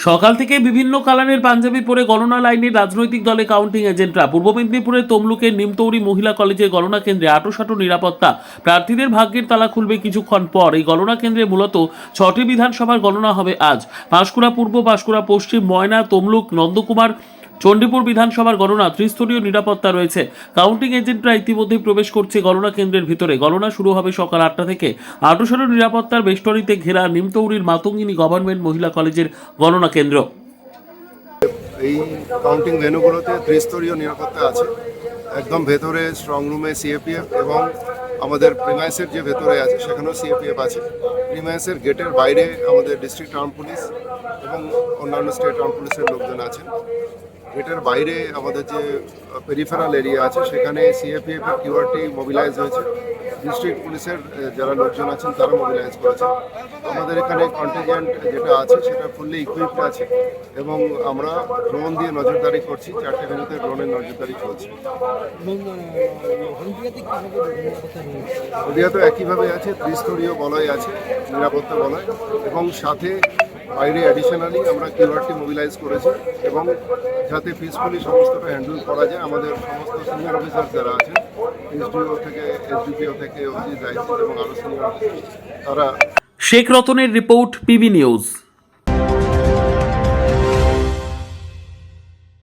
সকাল থেকে বিভিন্ন কালারের পাঞ্জাবি পরে গণনা লাইনের রাজনৈতিক দলে কাউন্টিং এজেন্টরা। পূর্ব মেদিনীপুরের তমলুকের নিমতৌরি মহিলা কলেজের গণনা কেন্দ্রে আঁটোসাঁটো নিরাপত্তা। প্রার্থীদের ভাগ্যের তালা খুলবে কিছুক্ষণ পর। এই গণনা কেন্দ্রে মূলত 6টি বিধানসভার গণনা হবে আজ। পাঁশকুড়া পূর্ব, পাঁশকুড়া পশ্চিম, ময়না, তমলুক, নন্দকুমার, চণ্ডীপুর বিধানসভার গণনা। ত্রিস্তরীয় নিরাপত্তা রয়েছে। কাউন্টিং এজেন্টরা ইতিমধ্যেই প্রবেশ করছে গণনা কেন্দ্রের ভিতরে। গণনা শুরু হবে সকাল 8টা থেকে। আঁটোসাঁটো নিরাপত্তার বেষ্টনীতে ঘেরা নিমতৌরির মাতঙ্গিনী গভর্নমেন্ট মহিলা কলেজের গণনা কেন্দ্র। এই কাউন্টিং ভেন্যুগুলোতে ত্রিস্তরীয় নিরাপত্তা আছে। একদম ভেতরে স্ট্রং রুমে সিএপিএফ এবং আমাদের প্রিমাইসের যে ভেতরে আছে সেখানেও সিএপিএফ আছে। প্রিমাইসের গেটের বাইরে আমাদের ডিস্ট্রিক্ট আর্ম পুলিশ এবং অন্যান্য স্টেট আর্ম পুলিশের লোকজন আছেন। গেটের বাইরে আমাদের যে পেরিফেরাল এরিয়া আছে সেখানে সিএপিএফ এর কিউআরটি মোবিলাইজ হয়েছে। ডিস্ট্রিক্ট পুলিশের যারা লোকজন আছেন তারা মোবিলাইজ করেছে। আমাদের এখানে কন্টিনজেন্ট যেটা আছে সেটা ফুললি ইকুইপড আছে এবং আমরা ড্রোন দিয়ে নজরদারি করছি। 4টে ভেন্যুতে ড্রোনের নজরদারি চলছে। হলদিয়া তো একইভাবে আছে, ত্রিস্তরীয় বলয় আছে, নিরাপত্তা বলয়, এবং সাথে বাইরে অ্যাডিশনালি আমরা কিউআরটি মোবিলাইজ করেছি এবং যাতে পিসফুলি সমস্তটা হ্যান্ডেল করা যায়। আমাদের সমস্ত সিনিয়র অফিসার যারা আছেন, এসডিও থেকে এসডিপিও থেকে অফিস আইসি এবং আরও সিনিয়র অফিসার, তারা। শেখ রতনের রিপোর্ট, পিবি নিউজ।